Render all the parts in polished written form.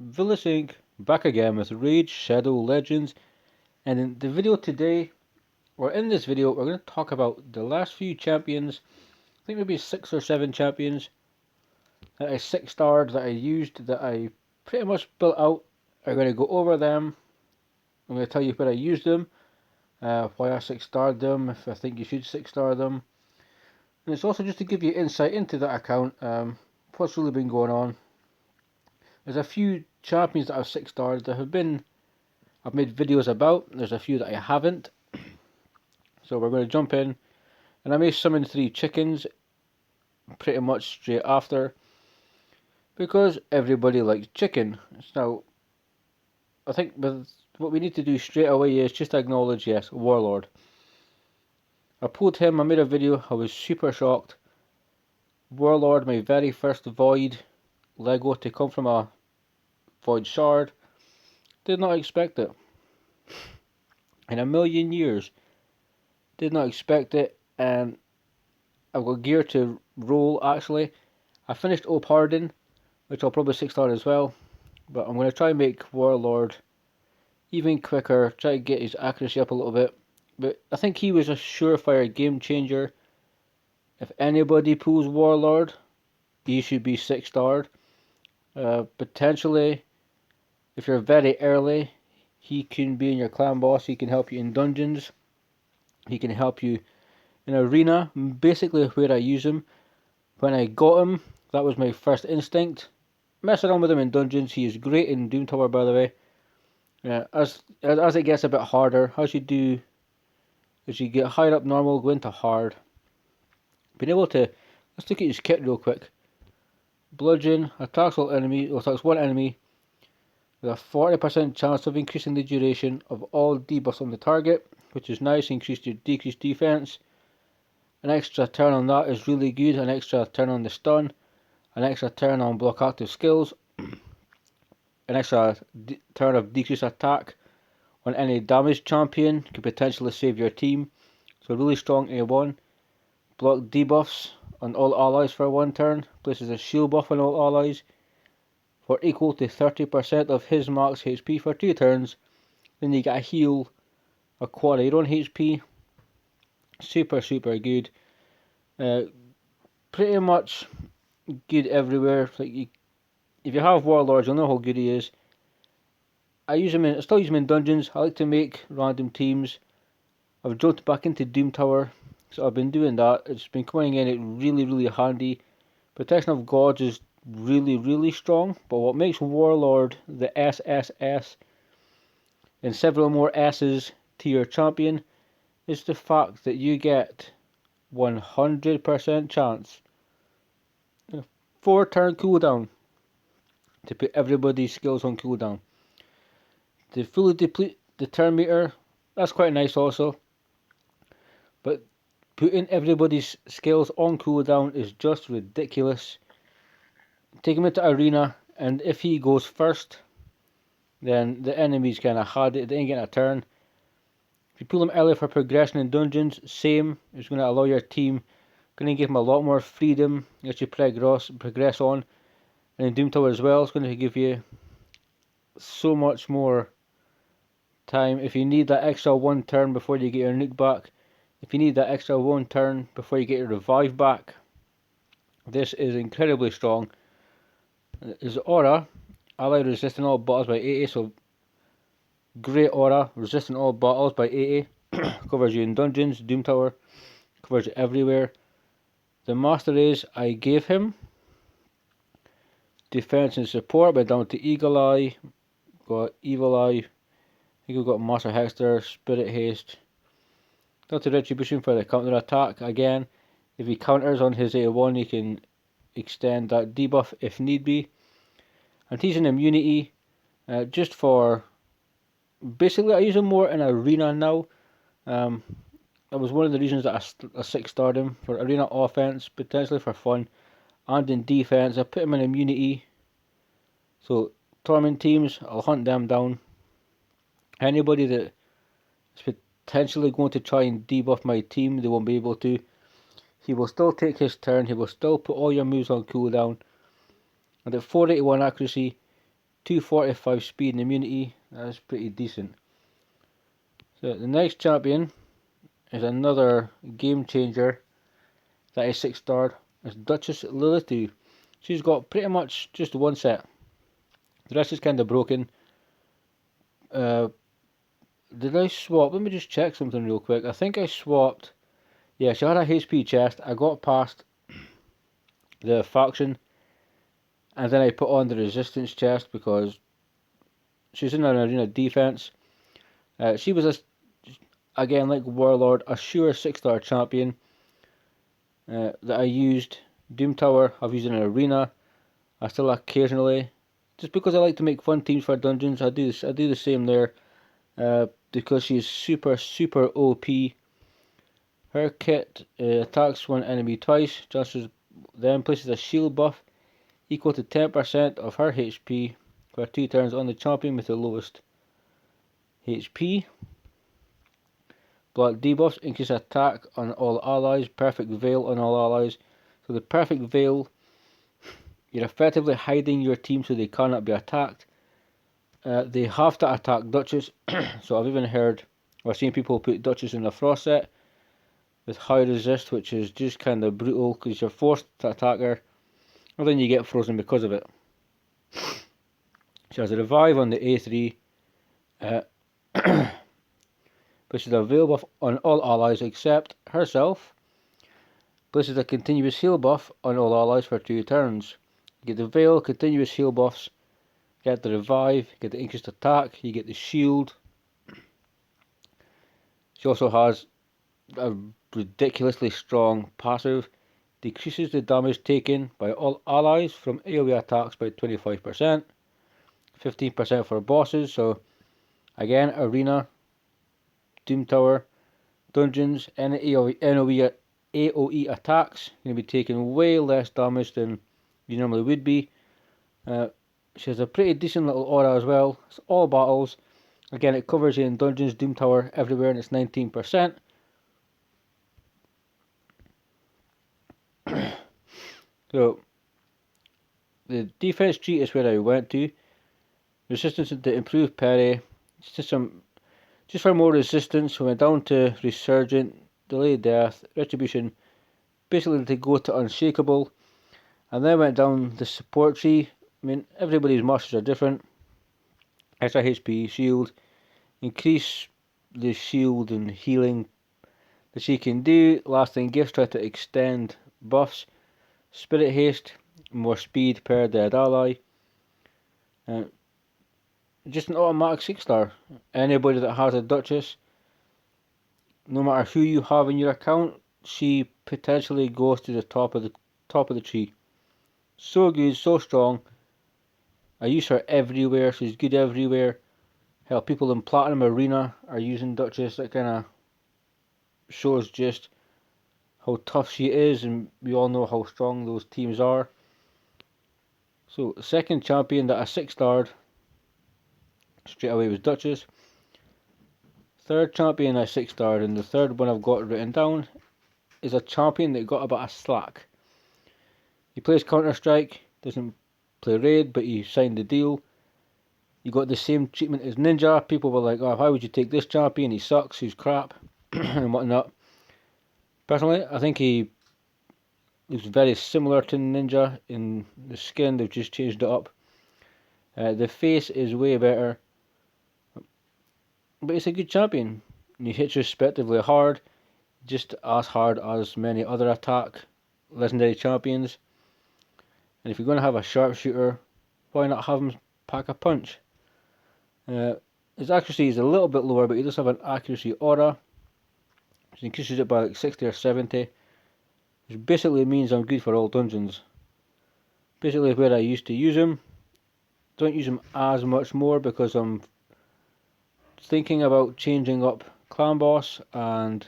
Vilisink back again with Raid Shadow Legends, and in the video today, or in this video, we're going to talk about the last few champions. I think maybe 6 or 7 champions that I 6-starred, that I used, that I pretty much built out. I'm going to go over them. I'm going to tell you where I used them, why I 6-starred them, if I think you should 6-star them. And it's also just to give you insight into that account, what's really been going on. There's a few champions that I've 6-starred that I've made videos about. There's a few that I haven't. So we're going to jump in. And I may summon 3 chickens pretty much straight after, because everybody likes chicken. Now, I think what we need to do straight away is just acknowledge, yes, Warlord. I pulled him, I made a video, I was super shocked. Warlord, my very first Void Lego to come from a Void Shard. Did not expect it. In a million years. Did not expect it, and I've got gear to roll actually. I finished Opardin, which I'll probably 6-star as well, but I'm going to try and make Warlord even quicker, try to get his accuracy up a little bit. But I think he was a surefire game changer. If anybody pulls Warlord, he should be 6-starred. Potentially, if you're very early, he can be in your clan boss, he can help you in dungeons, he can help you in arena, basically where I use him. When I got him, that was my first instinct. Mess around with him in dungeons, he is great in Doom Tower by the way. As it gets a bit harder, as you get higher up normal, go into hard. Being able to, let's look at his kit real quick. Bludgeon, attacks one enemy with a 40% chance of increasing the duration of all debuffs on the target, which is nice, increased your decreased defense. An extra turn on that is really good, an extra turn on the stun, an extra turn on block active skills, an extra turn of decreased attack on any damaged champion could potentially save your team. So really strong A1. Block debuffs on all allies for 1 turn, places a shield buff on all allies for equal to 30% of his max HP for 2 turns. Then you get a heal, a quarter your own HP. Super good. Pretty much good everywhere. If you have Warlords, you'll know how good he is. I still use him in dungeons. I like to make random teams. I've jumped back into Doom Tower, so I've been doing that. It's been coming in it really handy. Protection of Gods is really strong, but what makes Warlord the SSS and several more S's to your champion is the fact that you get 100% chance, 4 turn cooldown, to put everybody's skills on cooldown. To fully deplete the turn meter, that's quite nice also. But putting everybody's skills on cooldown is just ridiculous. Take him into arena, and if he goes first, then the enemy's kind of had it, they ain't getting a turn. If you pull him early for progression in dungeons, same. It's going to allow your team, going to give him a lot more freedom as you progress on. And in Doom Tower as well, it's going to give you so much more time. If you need that extra 1 turn before you get your nuke back, if you need that extra 1 turn before you get your revive back, this is incredibly strong. His aura, ally resisting all battles by 80, so great aura, resisting all battles by 80. Covers you in dungeons, Doom Tower, covers you everywhere. The master race I gave him, defense and support, but down to Eagle Eye, got Evil Eye, I think we've got Master Hexter, Spirit Haste. Down to Retribution for the counter attack. Again, if he counters on his A1, he can extend that debuff if need be. And he's an immunity, just for, basically I use him more in arena now. That was one of the reasons that I 6-starred him, for arena offense, potentially for fun, and in defense. I put him in immunity, so torment teams, I'll hunt them down. Anybody that is potentially going to try and debuff my team, they won't be able to. He will still take his turn, he will still put all your moves on cooldown. And at 481 accuracy, 245 speed and immunity. That's pretty decent. So the next champion is another game changer that is 6-starred. It's Duchess Lilith. She's got pretty much just one set. The rest is kind of broken. Did I swap? Let me just check something real quick. I think I swapped. Yeah, she had a HP chest. I got past the faction, and then I put on the resistance chest because she's in an arena defense. She was again, like Warlord, a sure 6-star champion that I used. Doom Tower, I've used in an arena. I still occasionally, just because I like to make fun teams for dungeons, I do the same there. Because she's super OP. Her kit attacks one enemy twice, then places a shield buff equal to 10% of her HP for 2 turns on the champion with the lowest HP. Block debuffs increase attack on all allies, perfect veil on all allies. So the perfect veil, you're effectively hiding your team so they cannot be attacked. They have to attack Duchess, so I've even heard or seen people put Duchess in a frost set with high resist, which is just kind of brutal because you're forced to attack her, and then you get frozen because of it. She has a revive on the A3, places a veil buff on all allies except herself, places a continuous heal buff on all allies for 2 turns. You get the veil, continuous heal buffs, get the revive, get the increased attack, you get the shield. She also has a ridiculously strong passive, decreases the damage taken by all allies from AoE attacks by 25%, 15% for bosses. So again, arena, Doom Tower, dungeons, any AoE attacks going to be taking way less damage than you normally would be. She has a pretty decent little aura as well. It's all battles. Again, it covers you in dungeons, Doom Tower, everywhere, and it's 19%. So the defense tree is where I went to. Resistance to improve parry. Just for more resistance. We went down to Resurgent, Delay Death, Retribution, basically to go to Unshakable, and then went down the support tree. I mean, everybody's masters are different. Extra HP, shield, increase the shield and healing that she can do. Lasting gifts, try to extend buffs. Spirit haste, more speed per dead ally. Just an automatic 6-star. Anybody that has a Duchess, no matter who you have in your account, she potentially goes to the top of the tree. So good, so strong. I use her everywhere. She's good everywhere. Hell, people in Platinum Arena are using Duchess. That kind of shows just how tough she is, and we all know how strong those teams are. So, the second champion that I 6-starred straight away was Duchess. Third champion I 6-starred, and the third one I've got written down, is a champion that got a bit of slack. He plays Counter-Strike, doesn't play Raid, but he signed the deal. He got the same treatment as Ninja. People were like, oh, why would you take this champion? He sucks, he's crap, and whatnot. Personally, I think he looks very similar to Ninja in the skin. They've just changed it up. The face is way better, but it's a good champion. And he hits respectively hard, just as hard as many other attack legendary champions. And if you're going to have a sharpshooter, why not have him pack a punch? His accuracy is a little bit lower, but he does have an accuracy aura, which increases it by like 60 or 70, which basically means I'm good for all dungeons. Basically where I used to use him. Don't use him as much more because I'm thinking about changing up Clan Boss, and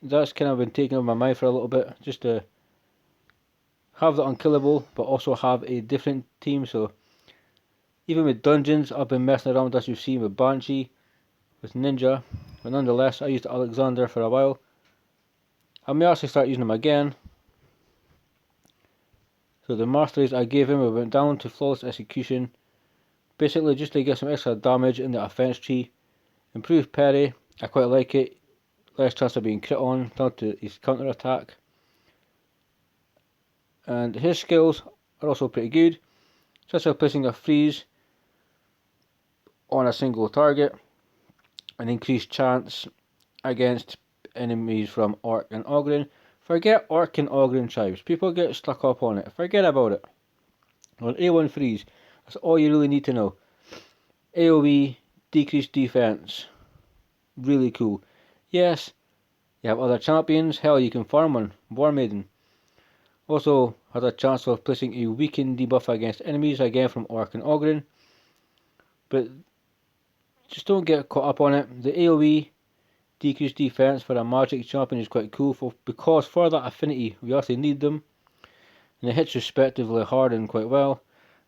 that's kind of been taking over my mind for a little bit, just to have the unkillable but also have a different team. So even with dungeons, I've been messing around, as you've seen, with Banshee, with Ninja, but nonetheless I used Alexander for a while. I may actually start using him again. So the masteries I gave him, we went down to flawless execution, basically just to get some extra damage in the offense tree. Improved parry, I quite like it, less chance of being crit on, down to his counter attack. And his skills are also pretty good, such as placing a freeze on a single target, an increased chance against enemies from Orc and Ogryn. Forget Orc and Ogryn tribes, people get stuck up on it, forget about it. On A1 freeze, that's all you really need to know. AoE, decreased defense, really cool. Yes, you have other champions, hell you can farm one, War Maiden. Also has a chance of placing a weakened debuff against enemies, again from Orc and Ogryn. But just don't get caught up on it. The AoE decreased defense for a magic champion is quite cool, because for that affinity we actually need them. And it hits respectively hard and quite well.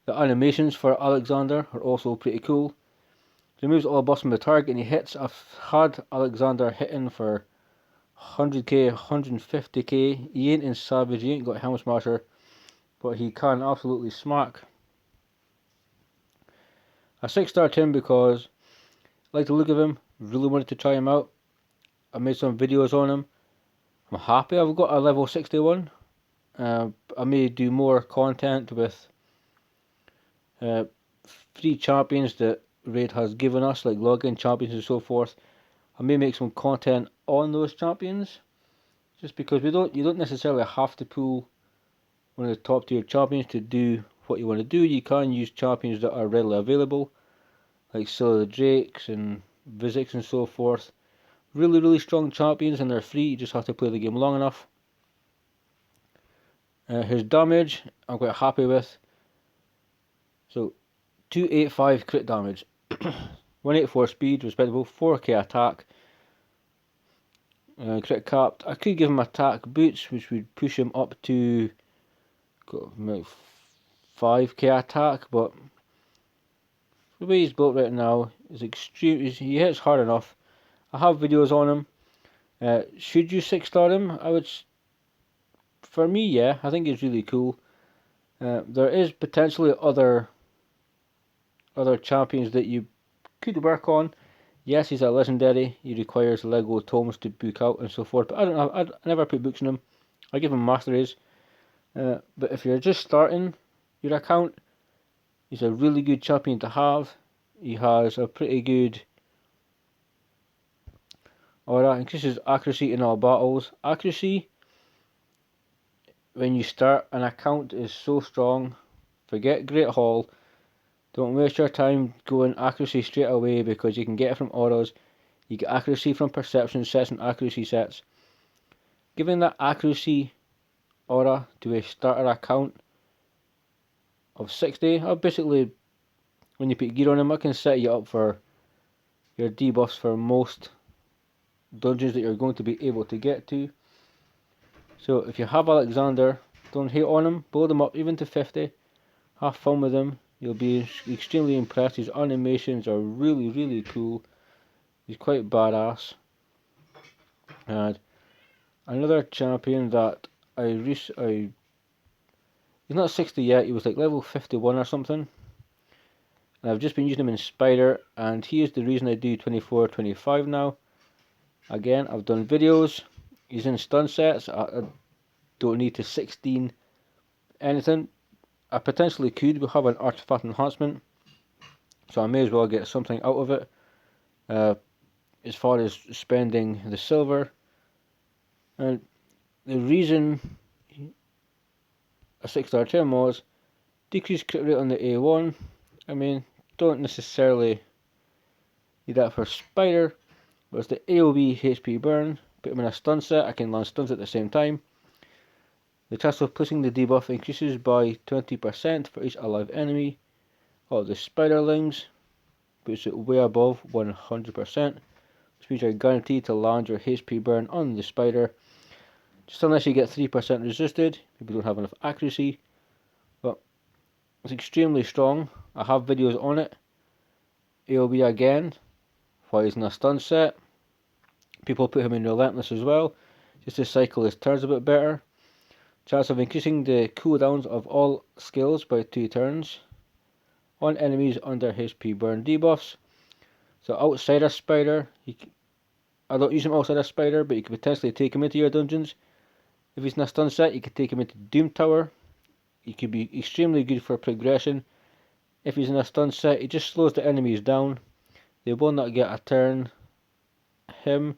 The animations for Alexander are also pretty cool. Removes all buffs from the target and he hits. I've had Alexander hitting for 100k, 150k. He ain't in Savage, he ain't got Helmut Smasher, but he can absolutely smack. A 6-star to him because I like the look of him, really wanted to try him out. I made some videos on him. I'm happy I've got a level 61. I may do more content with free champions that Raid has given us, like login champions and so forth. I may make some content on those champions, just because you don't necessarily have to pull one of the top tier champions to do what you want to do. You can use champions that are readily available, like Scylla the Drakes and Vilisink and so forth. Really strong champions, and they're free, you just have to play the game long enough. His damage I'm quite happy with. So 285 crit damage, 184 speed, respectable, 4k attack, crit capped. I could give him attack boots, which would push him up to 5k attack, but the way he's built right now is extreme. He hits hard enough. I have videos on him. Should you 6-star him? I would. For me, yeah, I think he's really cool. There is potentially other champions that you could work on. Yes, he's a legendary. He requires Lego tomes to book out and so forth. But I never put books in him. I give him masteries. But if you're just starting your account, he's a really good champion to have. He has a pretty good aura. Increases accuracy in all battles. Accuracy when you start an account is so strong. Forget Great Hall. Don't waste your time going accuracy straight away, because you can get it from auras. You get accuracy from perception sets and accuracy sets. Giving that accuracy aura to a starter account of 60, or basically when you put gear on him, I can set you up for your debuffs for most dungeons that you're going to be able to get to. So if you have Alexander, don't hate on him, build him up even to 50, have fun with him. You'll be extremely impressed. His animations are really cool. He's quite badass. And another champion that he's not 60 yet, he was like level 51 or something. And I've just been using him in Spider, and he is the reason I do 24, 25 now. Again, I've done videos. He's in stun sets. I don't need to 16 anything. I potentially could have an artifact enhancement, so I may as well get something out of it. As far as spending the silver, and the reason a 6-star term was decreased crit rate on the A1. I mean, don't necessarily need that for Spider, but it's the AoE HP burn. Put him in a stun set, I can land stuns at the same time. The chance of placing the debuff increases by 20% for each alive enemy. All the spiderlings puts it way above 100%, which means you're guaranteed to land your HP burn on the spider, just unless you get 3% resisted. People don't have enough accuracy, but it's extremely strong. I have videos on it. AoB again, while he's in a stun set. People put him in Relentless as well, just to cycle his turns a bit better. Chance of increasing the cooldowns of all skills by 2 turns on enemies under HP burn debuffs. So Outsider Spider, I don't use him Outsider Spider, but you could potentially take him into your dungeons. If he's in a stun set, you could take him into Doom Tower. He could be extremely good for progression. If he's in a stun set, he just slows the enemies down. They will not get a turn. Him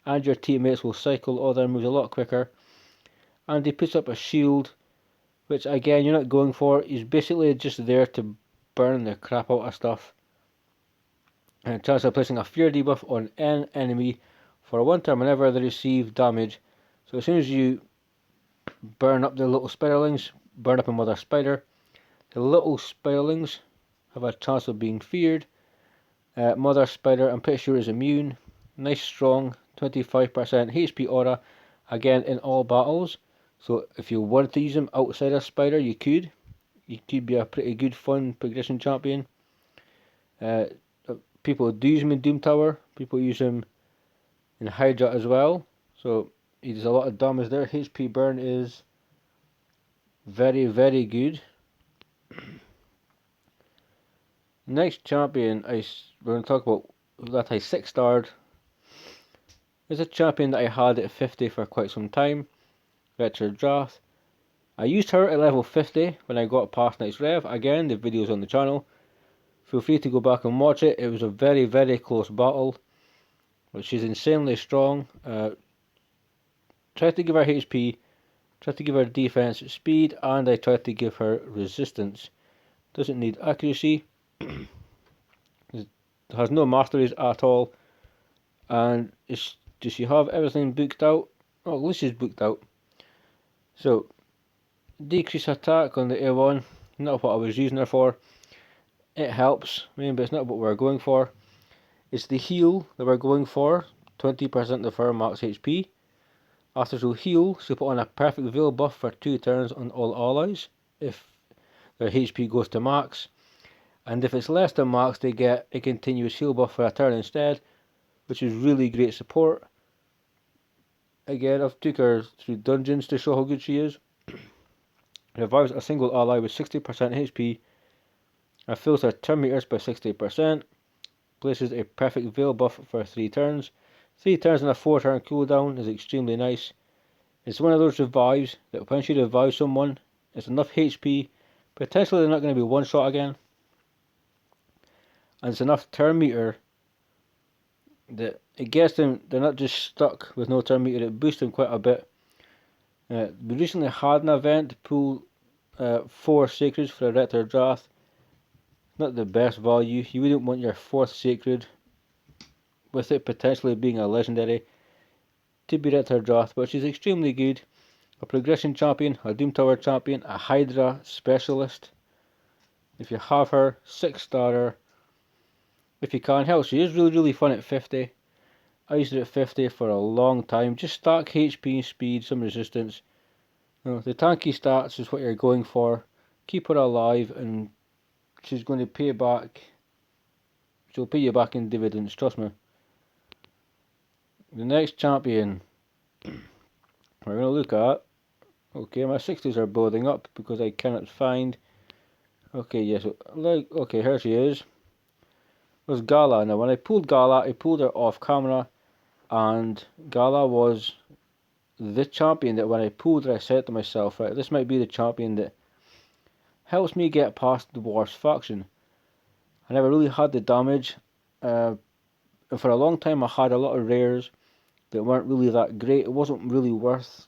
and your teammates will cycle all their moves a lot quicker. And he puts up a shield, which again you're not going for. He's basically just there to burn the crap out of stuff. And chance of placing a fear debuff on an enemy for 1 turn whenever they receive damage. So as soon as you burn up the little spiderlings, burn up a mother spider, the little spiderlings have a chance of being feared. Mother spider, I'm pretty sure, is immune. Nice strong 25% HP aura, again in all battles. So if you want to use him outside a spider, you could. You could be a pretty good fun progression champion. People do use him in Doom Tower. People use him in Hydra as well. So he does a lot of damage there. HP burn is very, very good. Next champion we're going to talk about that I 6-starred is a champion that I had at 50 for quite some time. Retro Draft. I used her at level 50 when I got past Knight's Rev. Again, the video's on the channel. Feel free to go back and watch it. It was a very, very close battle. But she's insanely strong. Tried to give her HP, tried to give her defense, speed, and I tried to give her resistance. Doesn't need accuracy. Has no masteries at all. And does she have everything booked out? Oh, at least she's booked out. So, decrease attack on the A1. Not what I was using her for. It helps, but it's not what we're going for. It's the heal that we're going for. 20% of her max HP. After she'll heal, she'll put on a perfect veil buff for 2 turns on all allies if their HP goes to max. And if it's less than max, they get a continuous heal buff for a turn instead, which is really great support. Again, I've took her through dungeons to show how good she is. Revives a single ally with 60% HP. Fills her turn meters by 60%. Places a perfect veil buff for 3 turns. 3 turns and a 4 turn cooldown is extremely nice. It's one of those revives that when she revives someone, it's enough HP, potentially they're not going to be one shot again. And it's enough turn meter that it gets them, they're not just stuck with no turn meter, it boosts them quite a bit. We recently had an event to pull 4 sacreds for a Rector Draft. Not the best value. You wouldn't want your 4th sacred with it potentially being a legendary to be Rector Draft, but she's extremely good. A progression champion, a Doom Tower champion, a Hydra specialist. If you have her, 6-starrer. If you can, hell, she is really, really fun at 50. I used it at 50 for a long time. Just stack HP, speed, some resistance. You know, the tanky stats is what you're going for. Keep her alive and she's going to pay back. She'll pay you back in dividends, trust me. The next champion we're going to look at. Okay, my 60s are building up because I cannot find. Okay, yes, okay, here she is. It was Gala. Now, when I pulled Gala, I pulled her off camera, and Gala was the champion that when I pulled her, I said to myself, right, this might be the champion that helps me get past the worst faction. I never really had the damage. And for a long time, I had a lot of rares that weren't really that great. It wasn't really worth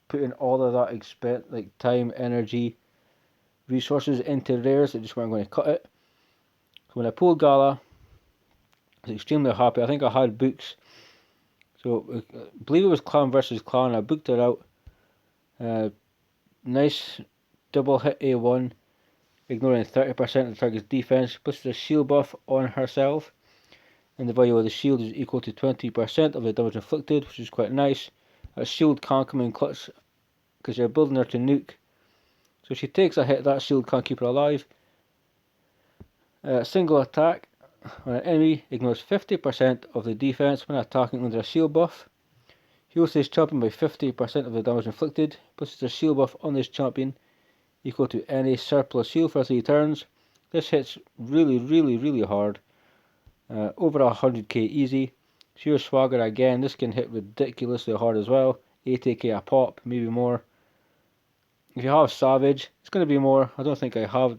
putting all of that like time, energy, resources into rares that just weren't going to cut it. So when I pulled Gala, I was extremely happy. I think I had books. So I believe it was clan versus clan. I booked it out. Nice double hit A1, ignoring 30% of the target's defense. Puts a shield buff on herself. And the value of the shield is equal to 20% of the damage inflicted, which is quite nice. A shield can't come in clutch because you're building her to nuke. So if she takes a hit, that shield can't keep her alive. Single attack on an enemy ignores 50% of the defense when attacking under a shield buff. Heals this champion by 50% of the damage inflicted. Places a shield buff on this champion equal to any surplus heal for 3 turns. This hits really hard. Over 100k easy. Sheer Swagger again, this can hit ridiculously hard as well. 80k a pop, maybe more. If you have Savage, it's going to be more. I don't think I have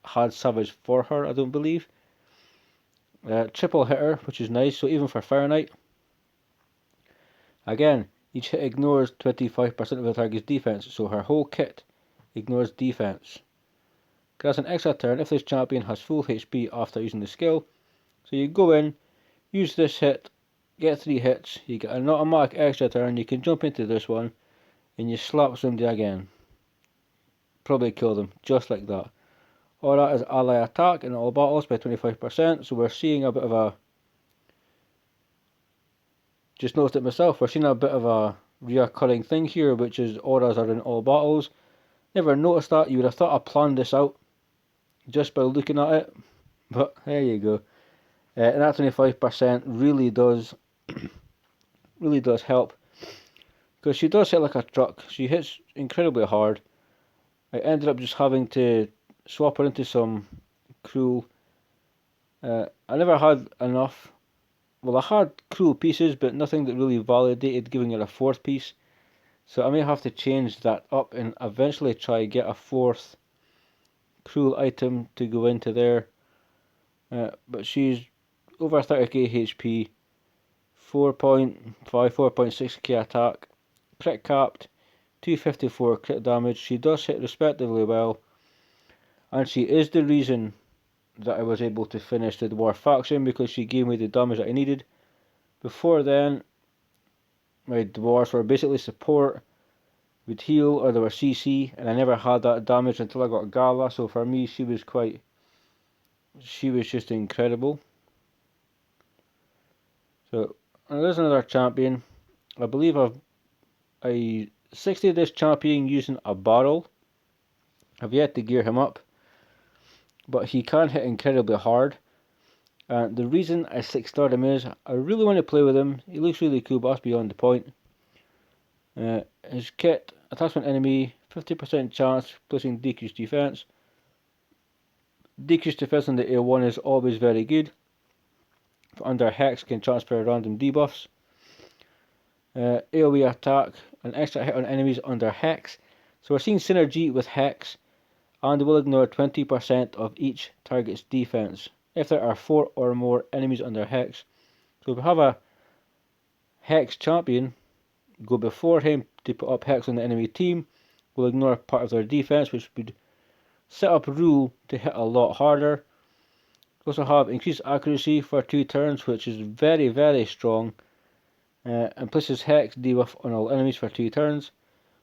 had Savage for her, I don't believe. Triple hitter, which is nice, so even for Fire Knight. Again, each hit ignores 25% of the target's defense, so her whole kit ignores defense. Grants an extra turn if this champion has full HP after using the skill. So you go in, use this hit, get 3 hits, you get an automatic extra turn, you can jump into this one, and you slap somebody again. Probably kill them, just like that. Aura is ally attack in all battles by 25%, so we're seeing a bit of a... Just noticed it myself, we're seeing a bit of a reoccurring thing here, which is auras are in all battles. Never noticed that, you would have thought I planned this out, just by looking at it, but there you go. And that 25% really does help, because she does hit like a truck. She hits incredibly hard. I ended up just having to swap her into some cruel. I never had enough. Well, I had cruel pieces, but nothing that really validated giving her a 4th piece. So I may have to change that up and eventually try get a 4th cruel item to go into there. But she's over 30k HP, 4.6k attack, crit capped, 254 crit damage. She does hit respectively well, and she is the reason that I was able to finish the dwarf faction, because she gave me the damage that I needed. Before then, my dwarves were basically support, would heal, or they were CC, and I never had that damage until I got Gala. So for me, she was just incredible. So there's another champion. I believe I 60'd this champion using a barrel. I've yet to gear him up, but he can hit incredibly hard. And the reason I 6-starred him is I really want to play with him. He looks really cool, but that's beyond the point. His kit, attachment enemy, 50% chance, placing decreased defense. Decreased defense on the A1 is always very good. Under Hex can transfer random debuffs. AoE attack, an extra hit on enemies under Hex. So we're seeing synergy with Hex, and will ignore 20% of each target's defense if there are 4 or more enemies under Hex. So if we have a Hex champion, go before him to put up Hex on the enemy team, will ignore part of their defense, which would set up Rule to hit a lot harder. Also have increased accuracy for 2 turns, which is very strong, and places Hex debuff on all enemies for 2 turns.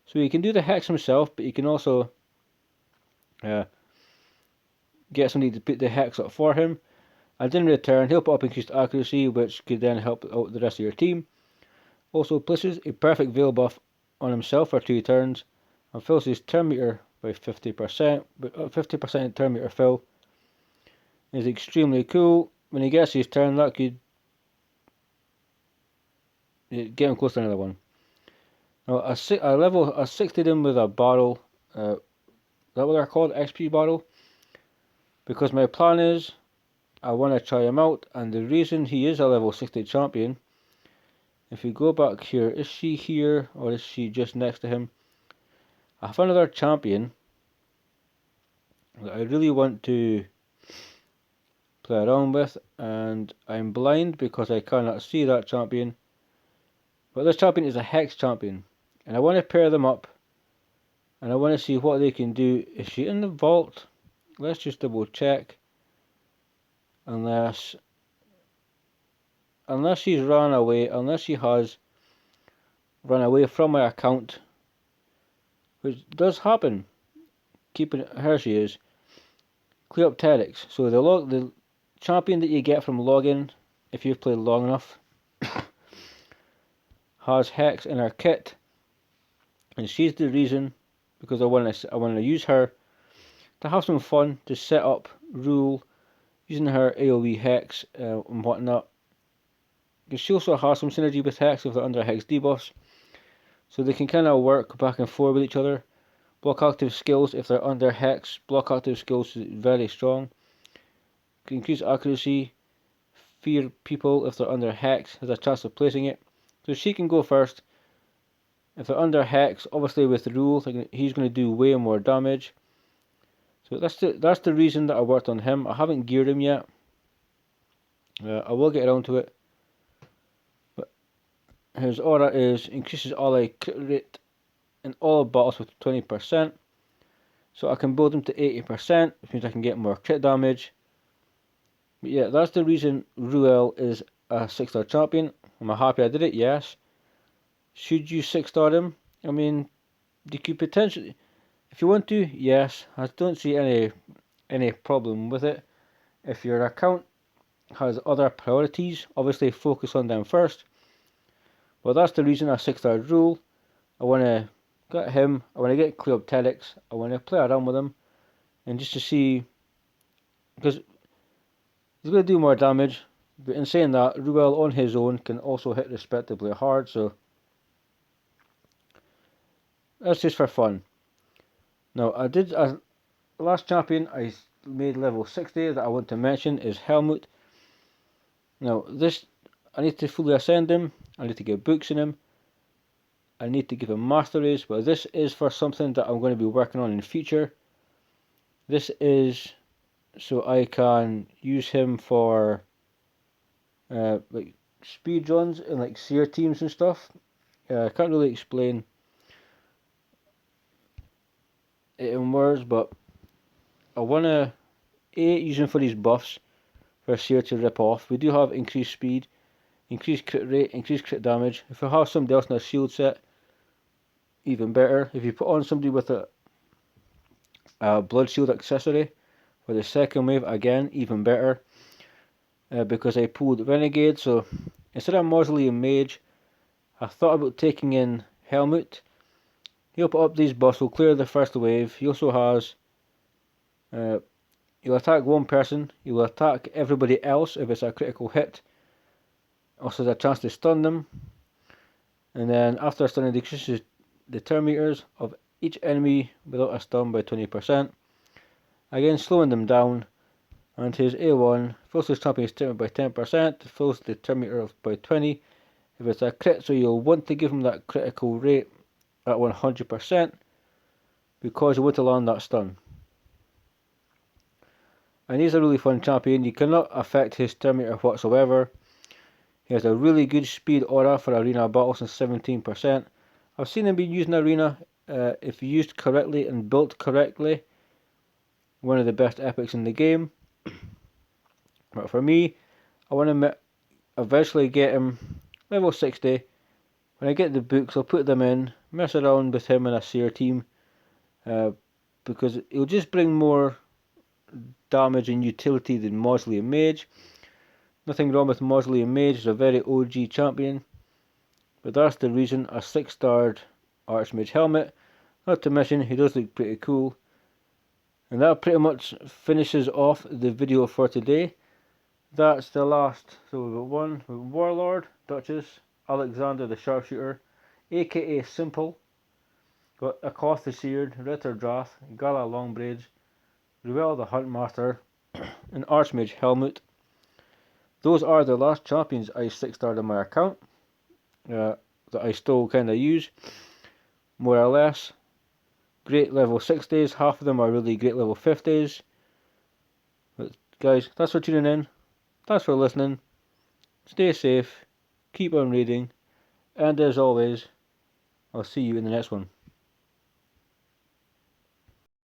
So he can do the Hex himself, but he can also get somebody to put the Hex up for him, and in return he'll put up increased accuracy, which could then help out the rest of your team. Also places a perfect veil buff on himself for 2 turns, and fills his turn meter by 50%, but 50% turn meter fill is extremely cool. When he gets his turn, that could get him close to another one. Now I 60'd him with a barrel, is that what they're called, XP barrel? Because my plan is, I want to try him out, and the reason he is a level 60 champion, if you go back here, is she here, or is she just next to him? I have another champion that I really want to play around with, and I'm blind because I cannot see that champion. But this champion is a Hex champion, and I want to pair them up, and I want to see what they can do. Is she in the vault? Let's just double check. Unless she's run away, unless she has run away from my account, which does happen. Here she is. Cleopteryx. So the champion that you get from login, if you've played long enough, has Hex in her kit, and she's the reason, because I want to use her to have some fun, to set up Rule using her AoE Hex and whatnot. She also has some synergy with Hex if they're under Hex debuffs, so they can kind of work back and forth with each other. Block active skills if they're under Hex. Block active skills is very strong. Can increase accuracy. Fear people if they're under Hex, has a chance of placing it. So she can go first. If they're under Hex, obviously with Rule, he's going to do way more damage. So that's the reason that I worked on him. I haven't geared him yet. I will get around to it. But his aura is increases ally crit rate in all battles with 20%. So I can build him to 80%, which means I can get more crit damage. But yeah, that's the reason Ruel is a 6-star champion. Am I happy I did it? Yes. Should you 6-star him? I mean, you could potentially, if you want to, yes. I don't see any problem with it. If your account has other priorities, obviously focus on them first. But that's the reason I 6-star Rule. I want to get him, I want to get Cleopteryx, I want to play around with him, and just to see, because he's going to do more damage, but in saying that, Ruel on his own can also hit respectably hard, so that's just for fun. Now, I did, the last champion I made level 60 that I want to mention is Helmut. Now, this, I need to fully ascend him, I need to get books in him, I need to give him masteries, but this is for something that I'm going to be working on in the future. This is so I can use him for like speed runs and like seer teams and stuff. I can't really explain it in words, but I want to use him for these buffs for seer to rip off. We do have increased speed, increased crit rate, increased crit damage. If we have somebody else in a shield set, even better. If you put on somebody with a blood shield accessory for the second wave, again, even better. Because I pulled Renegade, so instead of Mausoleum Mage, I thought about taking in Helmut. He'll put up these buffs, will clear the first wave. He also has, he'll attack one person, he'll attack everybody else if it's a critical hit. Also has a chance to stun them. And then after stunning, decreases the turn meters of each enemy without a stun by 20%. Again, slowing them down. And his A1 fills his champion statement by 10%, fills the turn meter by 20. If it's a crit, so you'll want to give him that critical rate at 100% because you want to land that stun. And he's a really fun champion. You cannot affect his turn meter whatsoever. He has a really good speed aura for arena battles and 17%. I've seen him being used in arena if used correctly and built correctly. One of the best epics in the game. But for me, I want to eventually get him level 60. When I get the books, I'll put them in, mess around with him in a seer team, because it'll just bring more damage and utility than Mausoleum Mage. Nothing wrong with Mausoleum Mage, he's a very OG champion, but that's the reason I 6-starred Archmage Helmut. Not to mention, he does look pretty cool. And that pretty much finishes off the video for today. That's the last, so we've got one with Warlord, Duchess, Alexander the Sharpshooter, aka Simple, got Akoth the Seared, Ritter Drath, Gala Longbraids, Ruel the Huntmaster, and Archmage Helmut. Those are the last champions I 6-starred on my account, that I still kind of use, more or less. Great level 60s, half of them are really great level 50s. But guys, thanks for tuning in. Thanks for listening. Stay safe. Keep on reading. And as always, I'll see you in the next one.